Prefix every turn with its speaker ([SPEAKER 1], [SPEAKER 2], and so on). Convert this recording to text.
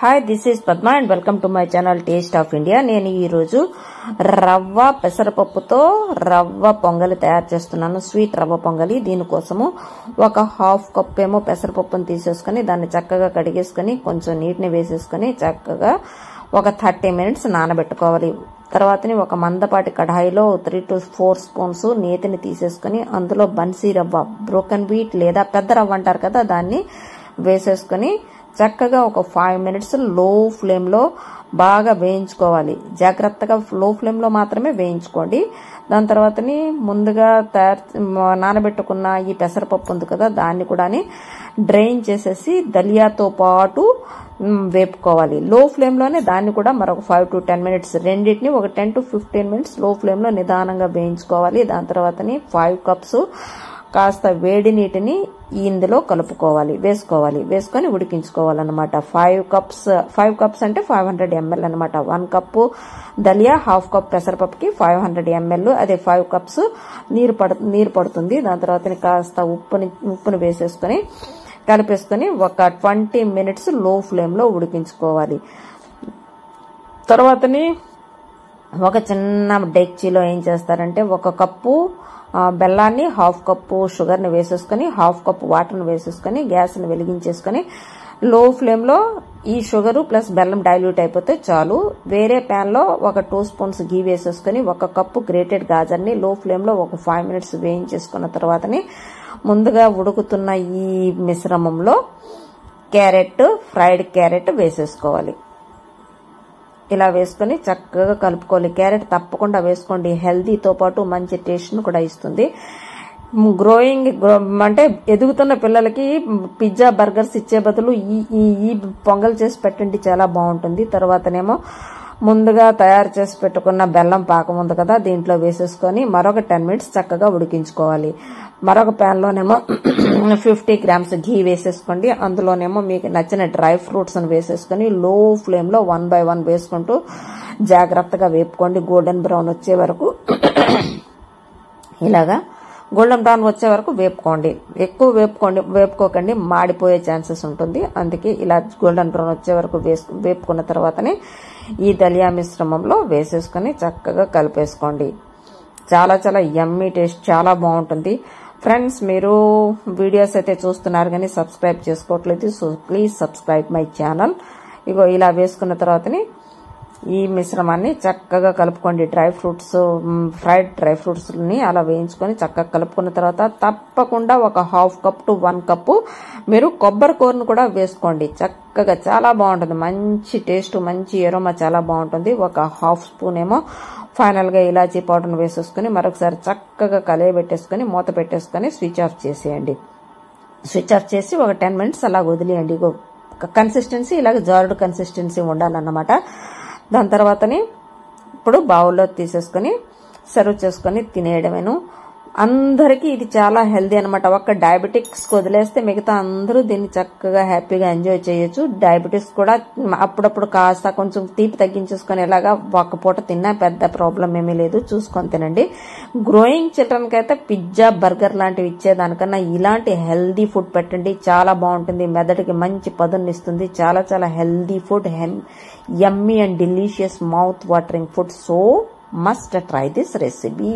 [SPEAKER 1] Hi this is Padma and welcome to my channel taste of India. నేను ఈరోజు రవ్వ పెసరపప్పుతో రవ్వ పొంగలి తయారు చేస్తున్నాను. స్వీట్ రవ్వ పొంగలి. దీనికోసము ఒక హాఫ్ కప్ ఏమో పెసరపప్పును తీసేసుకుని దాన్ని చక్కగా కడిగేసుకుని కొంచెం నీటిని వేసేసుకుని చక్కగా ఒక 30 minutes నానబెట్టుకోవాలి. తర్వాతని ఒక మందపాటి కడాయిలో 3 to 4 స్పూన్స్ నేతిని తీసేసుకుని అందులో బన్సీ రవ్వ, బ్రోకెన్ వీట్ లేదా పెద్ద రవ్వ అంటారు కదా, దాన్ని వేసేసుకుని చక్కగా ఒక 5 minutes లో ఫ్లేమ్ లో బాగా వేయించుకోవాలి. జాగ్రత్తగా లో ఫ్లేమ్ లో మాత్రమే వేయించుకోండి. దాని తర్వాతని ముందుగా నానబెట్టుకున్న ఈ పెసరపప్పు ఉంది కదా, దాన్ని కూడా డ్రైన్ చేసేసి దలియాతో పాటు వేపుకోవాలి. లో ఫ్లేమ్ లోనే దాన్ని కూడా మరొక 5 to 10 minutes రెండింటిని ఒక 10 to 15 minutes లో ఫ్లేమ్ లో నిదానంగా వేయించుకోవాలి. దాని తర్వాతని 5 cups కాస్త వేడి నీటిని ఇందులో వేసుకొని ఉడికించుకోవాలన్నమాట. 5 cups అంటే 500 ml అనమాట. 1 cup దలియా, హాఫ్ కప్ పెసరపప్పుకి 500 ml, అదే 5 cups నీరు పడుతుంది. దాని తర్వాత కాస్త ఉప్పుని వేసేసుకొని కలిపేసుకొని ఒక 20 minutes లో ఫ్లేమ్ లో ఉడికించుకోవాలి. తర్వాతని ఒక చిన్న డెక్చీలో ఏం చేస్తారంటే 1 కప్పు బెల్లాన్ని, హాఫ్ కప్పు షుగర్ని వేసేసుకొని హాఫ్ కప్ వాటర్ని వేసేసుకొని గ్యాస్ని వెలిగించేసుకొని లో ఫ్లేమ్ లో ఈ షుగరు ప్లస్ బెల్లం డైల్యూట్ అయిపోతే చాలు. వేరే ప్యాన్ లో ఒక 2 స్పూన్స్ గీ వేసేసుకొని 1 కప్పు గ్రేటెడ్ గాజర్ని లో ఫ్లేమ్ లో ఒక 5 minutes వేయించేసుకున్న తర్వాతని ముందుగా ఉడుకుతున్న ఈ మిశ్రమంలో ఫ్రైడ్ క్యారెట్ వేసేసుకోవాలి. ఇలా వేసుకొని చక్కగా కలుపుకోవాలి. క్యారెట్ తప్పకుండా వేసుకోండి, హెల్దీతో పాటు మంచి టేస్ట్ ను కూడా ఇస్తుంది. అంటే ఎదుగుతున్న పిల్లలకి పిజ్జా, బర్గర్స్ ఇచ్చే బదులు ఈ పొంగల్ చేసి పెట్టండి, చాలా బాగుంటుంది. తర్వాతనేమో ముందుగా తయారు చేసి పెట్టుకున్న బెల్లం పాకం ఉంది కదా, దీంట్లో వేసేసుకొని మరొక 10 minutes చక్కగా ఉడికించుకోవాలి. మరొక ప్యాన్ లోనేమో 50 grams ఘీ వేసేసుకోండి. అందులోనేమో మీకు నచ్చిన డ్రై ఫ్రూట్స్ వేసేసుకొని లో ఫ్లేమ్ లో 1 by 1 వేసుకుంటూ జాగ్రత్తగా వేపుకోండి. గోల్డెన్ బ్రౌన్ వచ్చే వరకు ఇలాగా గోల్డెన్ బ్రౌన్ వచ్చే వరకు వేపుకోండి. ఎక్కువ వేపుకోకండి, మాడిపోయే ఛాన్సెస్ ఉంటుంది. అందుకే ఇలా గోల్డెన్ బ్రౌన్ వచ్చే వరకు వేపుకున్న తర్వాతనే ఈ దలియా మిశ్రమంలో వేసేసుకొని చక్కగా కలిపేసుకోండి. చాలా చాలా యమ్మీ టేస్ట్, చాలా బాగుంటుంది. ఫ్రెండ్స్, మీరు వీడియోస్ అయితే చూస్తున్నారు కానీ సబ్స్క్రైబ్ చేసుకోవట్లేదు, so please subscribe my channel. ఇగో ఇలా వేసుకున్న తర్వాతని ఈ మిశ్రమాన్ని చక్కగా కలుపుకోండి. ఫ్రైడ్ డ్రై ఫ్రూట్స్ ని అలా వేయించుకొని చక్కగా కలుపుకున్న తర్వాత తప్పకుండా ఒక హాఫ్ కప్ టు 1 cup మీరు కొబ్బరి కూరను కూడా వేసుకోండి. చక్కగా చాలా బాగుంటుంది, మంచి టేస్ట్, మంచి ఎరోమా, చాలా బాగుంటుంది. ఒక హాఫ్ స్పూన్ ఏమో ఫైనల్ గా ఇలాచీ పౌడర్ను వేసేసుకుని మరొకసారి చక్కగా కలయబెట్టేసుకుని మూత పెట్టేసుకుని స్విచ్ ఆఫ్ చేసేయండి. స్విచ్ ఆఫ్ చేసి ఒక 10 minutes అలా వదిలేయండి. కన్సిస్టెన్సీ ఇలాగ జారుడు కన్సిస్టెన్సీ ఉండాలన్నమాట. దాని తర్వాతని ఇప్పుడు బౌల్లో తీసేసుకుని సర్వ్ చేసుకుని తినేయడమేను. అందరికీ ఇది చాలా హెల్దీ అనమాట. ఒక్క డయాబెటిక్స్ వదిలేస్తే మిగతా అందరూ దీన్ని చక్కగా హ్యాపీగా ఎంజాయ్ చేయొచ్చు. డయాబెటిక్స్ కూడా అప్పుడప్పుడు కాస్త కొంచెం తీపి తగ్గించేసుకొని ఇలాగా ఒక్క పూట తిన్నా పెద్ద ప్రాబ్లం ఏమీ లేదు, చూసుకొని తినండి. గ్రోయింగ్ చిల్డ్రన్ కి అయితే పిజ్జా, బర్గర్ లాంటివి ఇచ్చేదానికన్నా ఇలాంటి హెల్దీ ఫుడ్ పెట్టండి, చాలా బాగుంటుంది. మెదడుకి మంచి పదునిస్తుంది. చాలా చాలా healthy food, yummy and delicious mouth watering food. So must try this recipe.